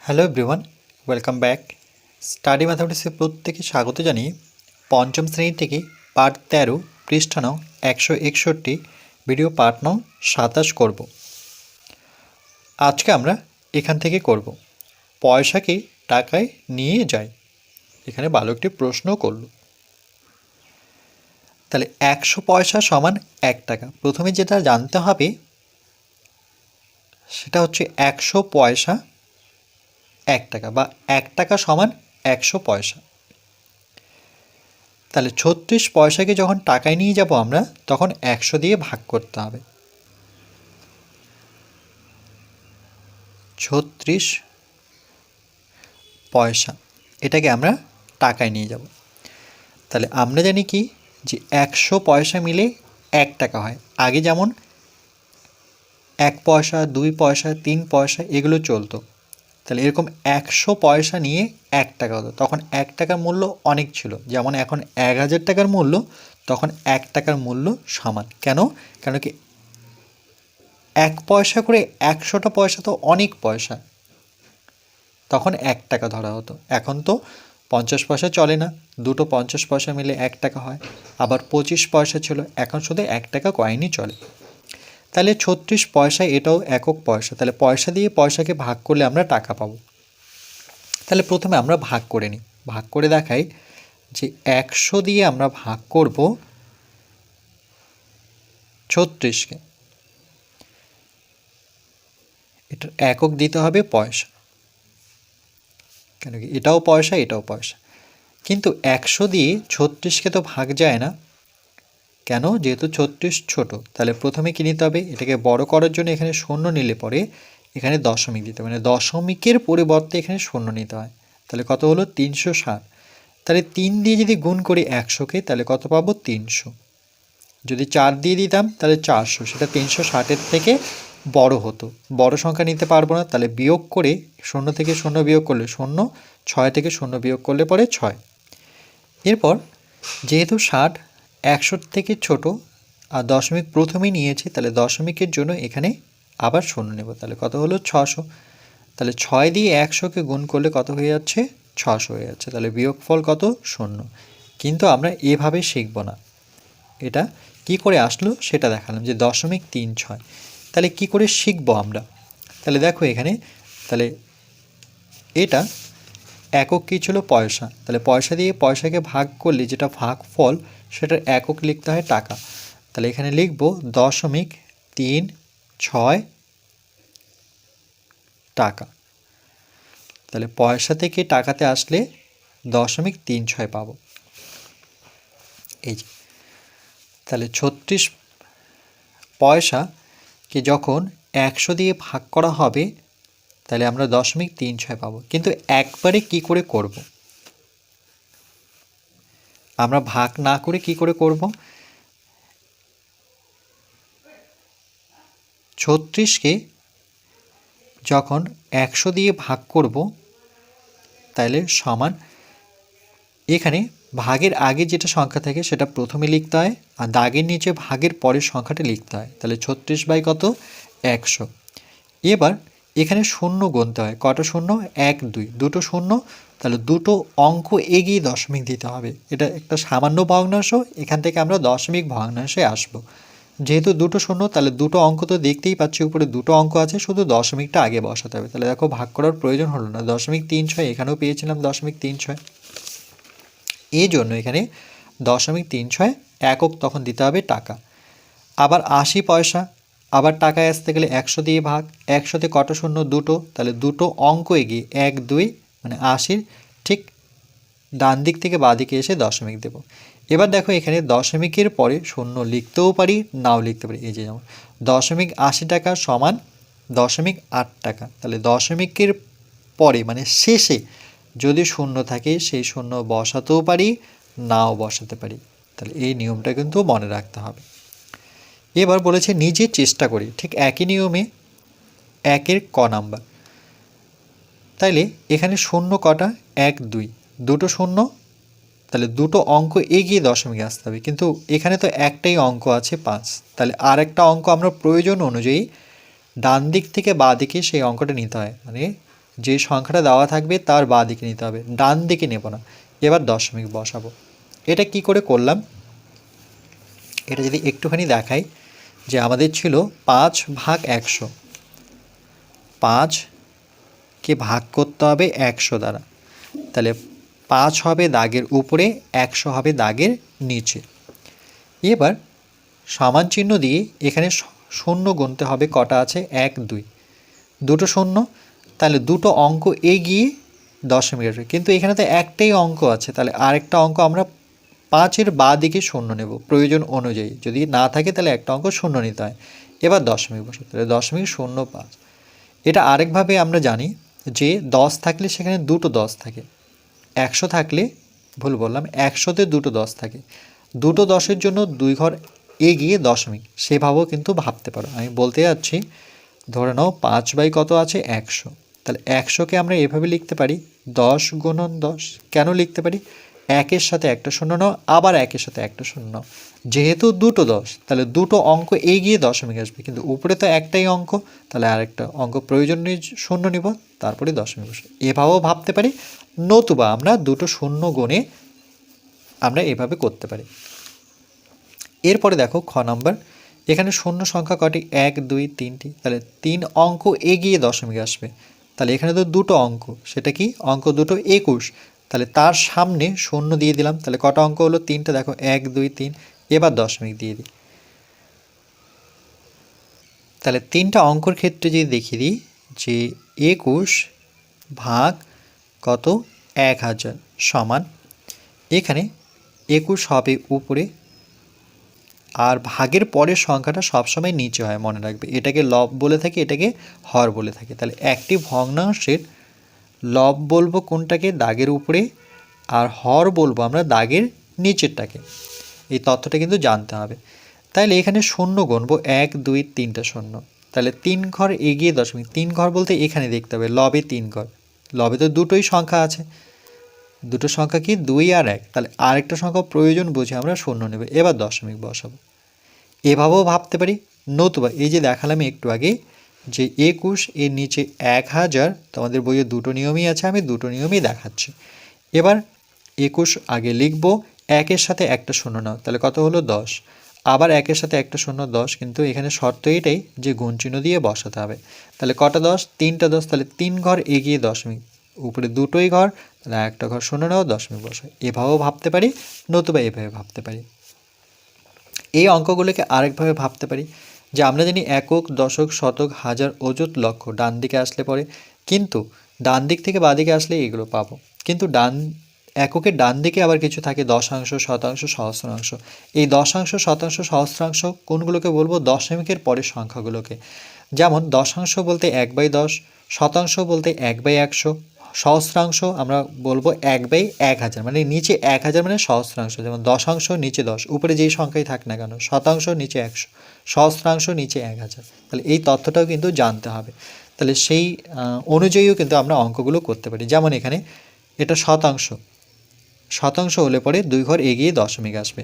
Hello everyone, welcome back. Study ম্যাথামেটিক্সে প্রত্যেকে স্বাগত জানিয়ে পঞ্চম শ্রেণী থেকে পার্ট 13 পৃষ্ঠা নং 161 ভিডিও পার্ট নং 27 করব। আজকে আমরা এখান থেকে করব পয়সাকে টাকায় নিয়ে যায়। এখানে ভালো একটি প্রশ্ন করল। তাহলে 100 পয়সা সমান 1 টাকা। প্রথমে যেটা জানতে হবে সেটা হচ্ছে 100 পয়সা 1 টাকা বা 1 টাকা সমান 100 পয়সা। তাহলে 36 পয়সাকে যখন টাকায় নিয়ে যাব আমরা, তখন 100 দিয়ে ভাগ করতে হবে। 36 পয়সা এটাকে আমরা টাকায় নিয়ে যাব। তাহলে আমরা জানি কি যে 100 পয়সা মিলে 1 টাকা হয়। আগে যেমন 1 পয়সা 2 পয়সা 3 পয়সা এগুলো চলতো। তাহলে এরকম 100 পয়সা নিয়ে 1 টাকা হতো। তখন 1 টাকার মূল্য অনেক ছিল, যেমন এখন 1000 টাকার মূল্য, তখন 1 টাকার মূল্য সমান। কেন? কেন কি 1 পয়সা করে 100টা পয়সা তো অনেক পয়সা, তখন 1 টাকা ধরা হতো। এখন তো 50 পয়সা চলে না, দুটো 50 পয়সা মিলে 1 টাকা হয়। আবার 25 পয়সা ছিল, এখন শুধু 1 টাকা কয়েনই চলে। তাহলে 36 পয়সা এটাও একক পয়সা। তাহলে পয়সা দিয়ে পয়সাকে ভাগ করলে আমরা টাকা পাবো। তাহলে প্রথমে আমরা ভাগ করে নিই। ভাগ করে দেখাই যে 100 দিয়ে আমরা ভাগ করব 36কে। এটার একক দিতে হবে পয়সা, কেন কি এটাও পয়সা এটাও পয়সা। কিন্তু 100 দিয়ে 36কে তো ভাগ যায় না। কেন? যেহেতু 36 ছোট। তাহলে প্রথমে কী নিতে হবে? এটাকে বড় করার জন্য এখানে শূন্য নিলে পরে এখানে দশমিক দিতে হবে, মানে দশমিকের পরিবর্তে এখানে শূন্য নিতে হয়। তাহলে কত হলো? 360। তাহলে 3 দিয়ে যদি গুণ করি 100কে, তাহলে কত পাবো? 300। যদি 4 দিয়ে দিতাম তাহলে 400, সেটা 360-এর থেকে বড় হতো। বড় সংখ্যা নিতে পারবো না, তাহলে বিয়োগ করে 0 থেকে 0 বিয়োগ করলে 0, 6 থেকে 0 বিয়োগ করলে পরে 6। এরপর যেহেতু 60 100 থেকে ছোট আর দশমিক প্রথমেই নিয়েছি, তাহলে দশমিকের জন্য এখানে আবার 0 নেব। তাহলে কত হলো? 600। তাহলে 6 দিয়ে 100কে গুণ করলে কত হয়ে যাচ্ছে? 600 হয়ে যাচ্ছে। তাহলে বিয়োগফল কত? 0। কিন্তু আমরা এভাবে শিখব না। এটা কি করে আসলো সেটা দেখালাম, যে 0.36। তাহলে কি করে শিখব আমরা? তাহলে দেখো এখানে, তাহলে এটা একক কী ছিল? পয়সা। তাহলে পয়সা দিয়ে পয়সাকে ভাগ করলে যেটা ভাগফল, সেটার একক লিখতে হয় টাকা। তাহলে এখানে লিখব 0.36 টাকা। তাহলে পয়সা থেকে টাকাতে আসলে 0.36 পাবো। এই যে, তাহলে 36 পয়সাকে যখন 100 দিয়ে ভাগ করা হবে, তাহলে আমরা 0.36 পাবো। কিন্তু একবারে কি করে করব? আমরা ভাগ না করে কি করে করব? 36কে যখন 100 দিয়ে ভাগ করব, তাহলে সমান, এখানে ভাগের আগে যেটা সংখ্যা থাকে সেটা প্রথমে লিখতে হয়, আর দাগের নিচে ভাগের পরের সংখ্যাটা লিখতে হয়। তাহলে 36 বাই কত? 100। এবার এখানে শূন্য গুনতে হয়। কটা শূন্য? 1 2, দুটো শূন্য। তাহলে দুটো অঙ্ক এগিয়ে দশমিক দিতে হবে। এটা একটা সামান্য ভগ্নাংশ, এখান থেকে আমরা দশমিক ভগ্নাংশে আসবো। যেহেতু দুটো শূন্য, তাহলে দুটো অঙ্ক তো দেখতেই পাচ্ছি, উপরে দুটো অঙ্ক আছে, শুধু দশমিকটা আগে বসাতে হবে। তাহলে দেখো ভাগ করার প্রয়োজন হলো না। 0.36 এখানেও পেয়েছিলাম 0.36। এই জন্য এখানে 0.36 একক তখন দিতে হবে টাকা। আবার 80 পয়সা, আবার টাকায় আসতে গেলে 100 দিয়ে ভাগ। 100তে কত শূন্য? দুটো। তাহলে দুটো অঙ্ক এগিয়ে 1 2, মানে 80-র ঠিক ডান দিক থেকে বাঁ দিকে এসে দশমিক দেব। এবার দেখো এখানে দশমিকের পরে শূন্য লিখতেও পারি, নাও লিখতে পারি। এই যে যেমন 0.80 টাকা সমান 0.8 টাকা। তাহলে দশমিকের পরে মানে শেষে যদি শূন্য থাকে, সেই শূন্য বসাতেও পারি, নাও বসাতে পারি। তাহলে এই নিয়মটা কিন্তু মনে রাখতে হবে। এবার বলেছে নিজে চেষ্টা করি। ঠিক একই নিয়মে 1-এর ক নাম্বার। তাইলে এখানে শূন্য কটা? 1 2, দুটো শূন্য। তাহলে দুটো অঙ্ক এগিয়ে দশমিকে আসতে হবে, কিন্তু এখানে তো একটাই অঙ্ক আছে 5। তাহলে আর একটা অঙ্ক আমরা প্রয়োজন অনুযায়ী ডান দিক থেকে বাঁ দিকে সেই অঙ্কটা নিতে হয়, মানে যে সংখ্যাটা দেওয়া থাকবে তার বাঁ দিকে নিতে হবে, ডান দিকে নেব না। এবার দশমিক বসাবো। এটা কি করে করলাম, এটা যদি একটুখানি দেখাই, যে আমাদের ছিল 5/100, 5কে ভাগ করতে হবে 100 দ্বারা, তাহলে 5 হবে দাগের উপরে, 100 হবে দাগের নিচে। এবার সমান চিহ্ন দিয়ে এখানে শূন্য গুনতে হবে, কটা আছে 1 2, দুটো শূন্য, তাহলে দুটো অঙ্ক এগিয়ে দশমিক আসবে, কিন্তু এখানে তো একটাই অঙ্ক আছে, তাহলে আরেকটা অঙ্ক আমরা 5-এর বাঁ দিকে শূন্য নেব প্রয়োজন অনুযায়ী, যদি না থাকে তাহলে একটা অঙ্ক শূন্য নিতে হয়। এবার দশমিক বসাতে, তাহলে 0.05। এটা আরেকভাবে আমরা জানি যে 10 থাকলে সেখানে দুটো 10 থাকে, 100 থাকলে, ভুল বললাম, 100-তে দুটো 10 থাকে, দুটো 10-এর জন্য 2 ঘর এগিয়ে দশমিক, সেভাবেও কিন্তু ভাবতে পারো। আমি বলতে যাচ্ছি, ধরে নাও 5 বাই কত আছে 100, তাহলে 100কে আমরা এভাবে লিখতে পারি 10 গুণন 10। কেন লিখতে পারি, 1-এর সাথে একটা শূন্য নাও, আবার 1-এর সাথে একটা শূন্য নাও, যেহেতু দুটো 10 তাহলে দুটো অঙ্ক এগিয়ে দশমিক আসবে, কিন্তু উপরে তো একটাই অঙ্ক, তাহলে আরেকটা অঙ্ক প্রয়োজন নেই, শূন্য নিব, তারপরে দশমিক বসে। এভাবেও ভাবতে পারি, নতুবা আমরা দুটো শূন্য গুণে আমরা এভাবে করতে পারি। এরপরে দেখো খ নাম্বার, এখানে শূন্য সংখ্যা কটি 1 2 3টি, তাহলে 3 অঙ্ক এগিয়ে দশমিক আসবে, তাহলে এখানে তো দুটো অঙ্ক, সেটা কি অঙ্ক দুটো 21, তাহলে তার সামনে শূন্য দিয়ে দিলাম, তাহলে কটা অঙ্ক হলো 3টা, দেখো 1 2 3, এবার দশমিক দিয়ে দিই। তাহলে 3টা অঙ্কর ক্ষেত্রে যদি দেখিয়ে দিই যে 21 ভাগ কত 1000 সমান, এখানে 21 হবে উপরে, আর ভাগের পরের সংখ্যাটা সবসময় নিচে হয়, মনে রাখবে, এটাকে লব বলে থাকি, এটাকে হর বলে থাকি। তাহলে একটি ভগ্নাংশের লব বলবো কোনটাকে, দাগের উপরে, আর হর বলবো আমরা দাগের নিচেরটাকে। এই তথ্যটা কিন্তু জানতে হবে। তাহলে এখানে শূন্য গুনবো 1 2 3টা শূন্য, তাহলে 3 ঘর এগিয়ে দশমিক, 3 ঘর বলতে এখানে দেখতে হবে লবে 3 ঘর, লবে তো দুটোই সংখ্যা আছে, দুটো সংখ্যা কি 2 আর 1, তাহলে আরেকটা সংখ্যা প্রয়োজন বুঝে আমরা শূন্য নেব। এবার দশমিক বসাবো। এভাবেও ভাবতে পারি, নতুবা এই যে দেখালাম একটু আগে যে 21 এর নিচে 1000, তোমাদের বইয়ে দুটো নিয়মই আছে, আমি দুটো নিয়মই দেখাচ্ছি। এবার 21 আগে লিখবো, 1-এর সাথে একটা শূন্য নাও, তাহলে কত হলো 10, আবার 1-এর সাথে একটা শূন্য 10, কিন্তু এখানে শর্ত এটাই যে গুণ চিহ্ন দিয়ে বসাতে হবে। তাহলে কটা 10, 3টা 10, তাহলে 3 ঘর এগিয়ে দশমিক, উপরে দুটোই ঘর, তাহলে একটা ঘর শূন্য নাও, দশমিক বসাই। এভাবেও ভাবতে পারি, নতুবা এভাবে ভাবতে পারি। এই অঙ্কগুলোকে আরেকভাবে ভাবতে পারি, যে আমরা জানি একক, দশক, শতক, হাজার, অযুত, লক্ষ ডান দিকে আসলে পরে, কিন্তু ডান দিক থেকে বাঁ দিকে আসলে এগুলো পাবো, কিন্তু এককের ডান দিকে আবার কিছু থাকে দশাংশ, শতাংশ, সহস্রাংশ। এই দশাংশ, শতাংশ, সহস্রাংশ কোনগুলোকে বলবো, দশমিকের পরের সংখ্যাগুলোকে। যেমন দশাংশ বলতে 1/10, শতাংশ বলতে 1/100, সহস্রাংশ আমরা বলবো 1/1000, মানে নিচে 1000 মানে সহস্রাংশ, যেমন দশাংশ নিচে 10, উপরে যেই সংখ্যাই থাক না কেন, শতাংশ নিচে 100, সহস্রাংশ নিচে 1000। তাহলে এই তথ্যটাও কিন্তু জানতে হবে, তাহলে সেই অনুযায়ীও কিন্তু আমরা অঙ্কগুলো করতে পারি। যেমন এখানে এটা শতাংশ, শতাংশ হলে পরে 2 ঘর এগিয়ে দশমিক আসবে,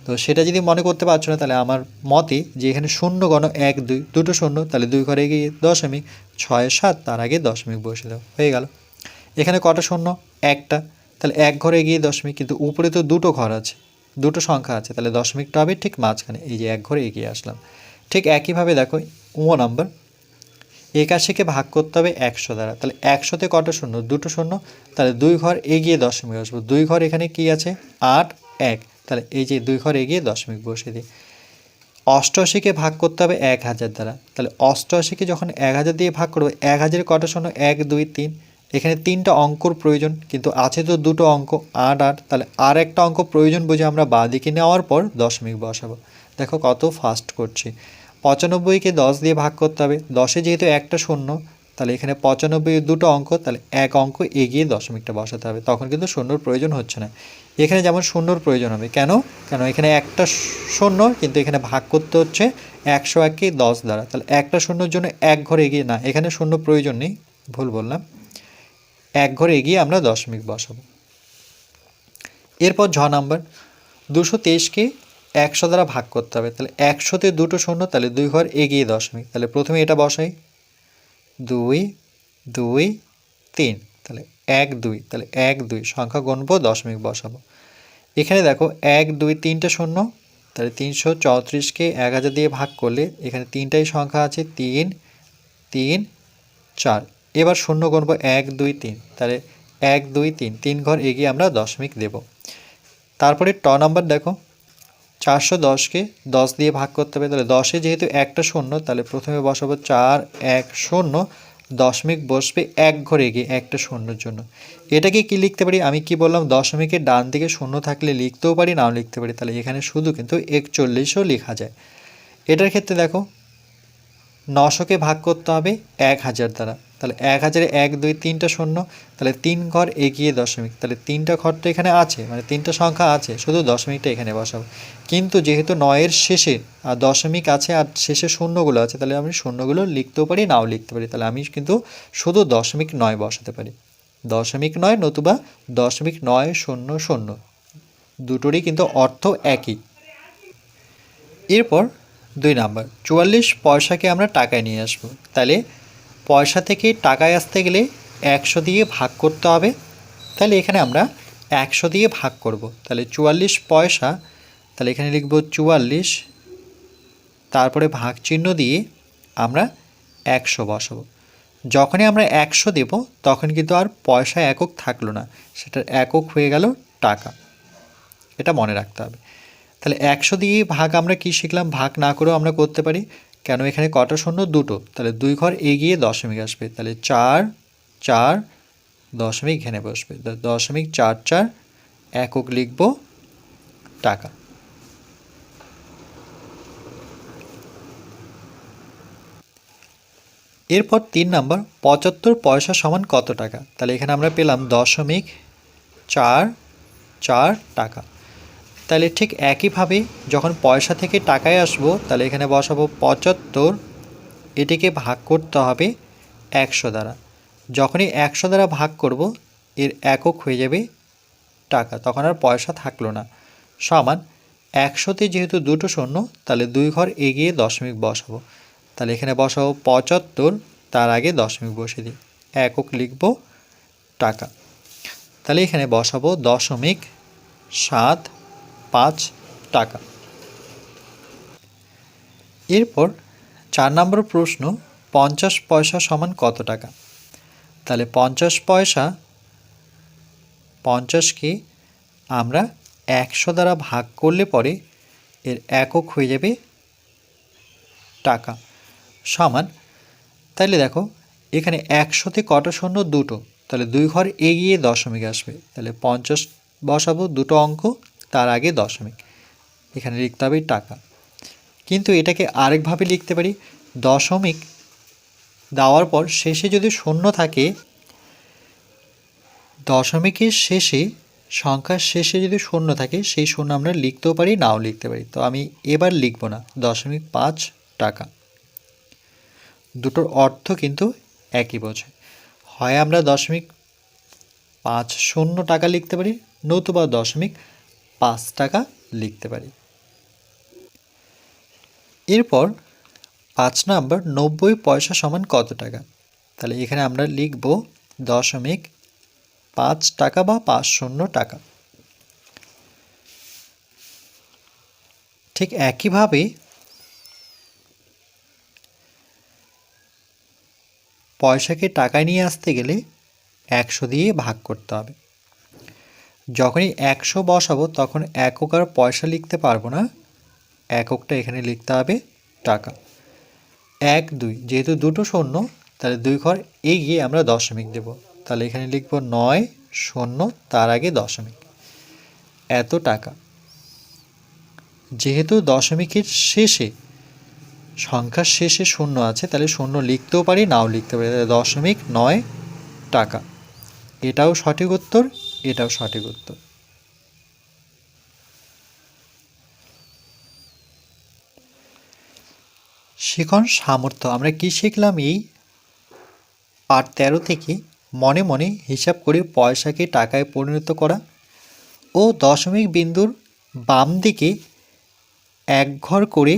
তো সেটা যদি মনে করতে পারছো না, তাহলে আমার মতে যে এখানে শূন্য গণ 1 2, দুটো শূন্য, তাহলে 2 ঘর এগিয়ে দশমিক, 6 7, তার আগে দশমিক বসে দাও, হয়ে গেল। এখানে কটা শূন্য, একটা, তাহলে 1 ঘর এগিয়ে দশমিক, কিন্তু উপরে তো দুটো ঘর আছে, দুটো সংখ্যা আছে, তাহলে দশমিকটা হবে ঠিক মাঝখানে, এই যে 1 ঘর এগিয়ে আসলাম। ঠিক একইভাবে দেখো নাম্বার, 81কে ভাগ করতে হবে 100 দ্বারা, তাহলে 100-তে কটা শূন্য, দুটো শূন্য, তাহলে 2 ঘর এগিয়ে দশমিক আসবো, 2 ঘর এখানে কি আছে 8 1, তাহলে এই যে 2 ঘর এগিয়ে দশমিক বসে দিই। 88কে ভাগ করতে হবে 1000 দ্বারা, তাহলে 88কে যখন 1000 দিয়ে ভাগ করবো, 1000-এর কটা শূন্য 1 2 3, এখানে 3টা অঙ্কর প্রয়োজন, কিন্তু আছে তো দুটো অঙ্ক 8 8, তাহলে আর একটা অঙ্ক প্রয়োজন বুঝে আমরা বাঁ দিকে নেওয়ার পর দশমিক বসাবো। দেখো কত ফাস্ট করছি। 95কে 10 দিয়ে ভাগ করতে হবে, 10-এ যেহেতু একটা শূন্য, তাহলে এখানে 95 দুটো অঙ্ক, তাহলে এক অঙ্ক এগিয়ে দশমিকটা বসাতে হবে, তখন কিন্তু শূন্যর প্রয়োজন হচ্ছে না। এখানে যেমন শূন্যর প্রয়োজন হবে, কেন এখানে একটা শূন্য, কিন্তু এখানে ভাগ করতে হচ্ছে 101কে 10 দ্বারা, তাহলে একটা শূন্যর জন্য 1 ঘর এগিয়ে, না এখানে শূন্য প্রয়োজন নেই, ভুল বললাম, 1 ঘর এগিয়ে আমরা দশমিক বসাবো। এরপর নাম্বার, 223কে 100 দ্বারা ভাগ করতে হবে, তাহলে 100-তে দুটো শূন্য, তাহলে 2 ঘর এগিয়ে দশমিক, তাহলে প্রথমে এটা বসাই, 2 2 3, তাহলে 1 2, তাহলে 1 2 সংখ্যা গুনবো, দশমিক বসাবো। এখানে দেখো 1 2 3টে শূন্য, তাহলে 334কে 1000 দিয়ে ভাগ করলে এখানে 3টাই সংখ্যা আছে, 3 3 4। এবার শূন্য গুনবো 1 2 3, তাহলে 1 2 3, 3 ঘর এগিয়ে আমরা দশমিক দেব। তারপরে ট নাম্বার দেখো 410কে 10 দিয়ে ভাগ করতে হবে, তাহলে 10-এ যেহেতু একটা শূন্য, তাহলে প্রথমে বসাবো 4 1 0, দশমিক বসবে 1 ঘর এগিয়ে একটা শূন্যর জন্য। এটাকে কি লিখতে পারি, আমি কি বললাম, দশমিকের ডান দিকে শূন্য থাকলে লিখতেও পারি, নাও লিখতে পারি, তাহলে এখানে শুধু কিন্তু 41ও লেখা যায়। এটার ক্ষেত্রে দেখো 900কে ভাগ করতে হবে 1000 দ্বারা, তাহলে 1000-এ 1 2 3টা শূন্য, তাহলে 3 ঘর এগিয়ে দশমিক, তাহলে 3টা ঘর তো এখানে আছে, মানে 3টা সংখ্যা আছে, শুধু দশমিকটা এখানে বসাবো। কিন্তু যেহেতু 9-এর শেষে আর দশমিক আছে আর শেষে শূন্যগুলো আছে, তাহলে আমি শূন্যগুলো লিখতেও পারি, নাও লিখতে পারি, তাহলে আমি কিন্তু শুধু 0.9 বসাতে পারি। 0.9 নতুবা 0.900, দুটোরই কিন্তু অর্থ একই। এরপর 2 নাম্বার 44 পয়সাকে আমরা টাকায় নিয়ে আসবো, তাহলে পয়সা থেকে টাকায় আসতে গেলে 100 দিয়ে ভাগ করতে হবে, তাহলে এখানে আমরা 100 দিয়ে ভাগ করব, তাহলে 44 পয়সা, তাহলে এখানে লিখব 44, তারপরে ভাগ চিহ্ন দিয়ে আমরা 100 বসাবো। যখনই আমরা 100 দেব তখন কিন্তু আর পয়সা একক থাকলো না, সেটার একক হয়ে গেল টাকা, এটা মনে রাখতে হবে। তাহলে 100 দিয়ে ভাগ আমরা কি শিখলাম, ভাগ না করেও আমরা করতে পারি, কেন এখানে কটা শূন্য, দুটো, তাহলে 2 ঘর এগিয়ে দশমিক আসবে, তাহলে 4 4, দশমিক এখানে বসবে, 0.44 একক লিখব টাকা। এরপর 3 নাম্বার 75 পয়সা সমান কত টাকা, তাহলে এখানে আমরা পেলাম 0.44 টাকা। তাহলে ঠিক একইভাবে যখন পয়সা থেকে টাকায় আসবো, তাহলে এখানে বসাবো 75, এটিকে ভাগ করতে হবে 100 দ্বারা। যখনই 100 দ্বারা ভাগ করব এর একক হয়ে যাবে টাকা, তখন আর পয়সা থাকলো না, সমান 100-তে যেহেতু দুটো শূন্য, তাহলে 2 ঘর এগিয়ে দশমিক বসাবো, তাহলে এখানে বসাবো 75, তার আগে দশমিক বসিয়ে দিই, একক লিখব টাকা, তাহলে এখানে বসাবো 0.75 টাকা। এরপর 4 নম্বর প্রশ্ন 50 পয়সা সমান কত টাকা, তাহলে 50 পয়সা, 50কে আমরা 100 দ্বারা ভাগ করলে পরে এর একক হয়ে যাবে টাকা, সমান, তাহলে দেখো এখানে 100-তে কটা শূন্য, দুটো, তাহলে 2 ঘর এগিয়ে দশমিক আসবে, তাহলে 50 বসাবো, দুটো অঙ্ক, তার আগে দশমিক, এখানে লিখতে হবে টাকা। কিন্তু এটাকে আরেকভাবে লিখতে পারি, দশমিক দেওয়ার পর শেষে যদি শূন্য থাকে, দশমিকের শেষে, সংখ্যার শেষে যদি শূন্য থাকে, সেই শূন্য আমরা লিখতেও পারি, নাও লিখতে পারি, তো আমি এবার লিখব না, 0.5 টাকা। দুটোর অর্থ কিন্তু একই বোঝে, হয় আমরা 0.50 টাকা লিখতে পারি, নতুবা 0.5 টাকা লিখতে পারি। এরপর 5 নাম্বার 90 পয়সা সমান কত টাকা, তাহলে এখানে আমরা লিখব 0.5 টাকা বা 50 টাকা। ঠিক একইভাবে পয়সাকে টাকায় নিয়ে আসতে গেলে 100 দিয়ে ভাগ করতে হবে, যখনই 100 বসাবো তখন একক আর পয়সা লিখতে পারবো না, এককটা এখানে লিখতে হবে টাকা। 1 2, যেহেতু দুটো শূন্য, তাহলে 2 ঘর এগিয়ে আমরা দশমিক দেব, তাহলে এখানে লিখব 9 0, তার আগে দশমিক, এত টাকা। যেহেতু দশমিকের শেষে, সংখ্যার শেষে শূন্য আছে, তাহলে শূন্য লিখতেও পারি, নাও লিখতে পারি, 0.9 টাকা। এটাও সঠিক উত্তর, এটাও সঠিক উত্তর। শিখন সামর্থ্য আমরা কি শিখলাম, এই পার্ট 13 থেকে মনে মনে হিসাব করে পয়সাকে টাকায় পরিণত করা ও দশমিক বিন্দুর বাম দিকে এক ঘর করে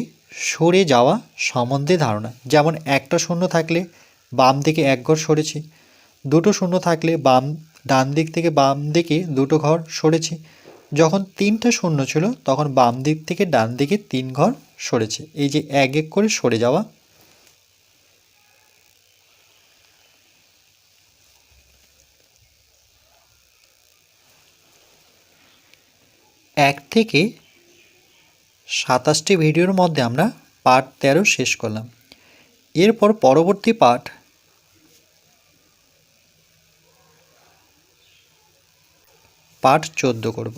সরে যাওয়া সম্বন্ধে ধারণা। যেমন একটা শূন্য থাকলে বাম দিকে এক ঘর সরেছি, দুটো শূন্য থাকলে ডান দিক থেকে বাম দিকে দুটো ঘর সরেছে। যখন 3টা শূন্য ছিল তখন বাম দিক থেকে ডান দিকে 3 ঘর সরেছে। এই যে এক এক করে সরে যাওয়া। এক থেকে 27টি ভিডিওর মধ্যে আমরা পার্ট 13 শেষ করলাম। এরপর পরবর্তী পার্ট পার্ট 14 করব।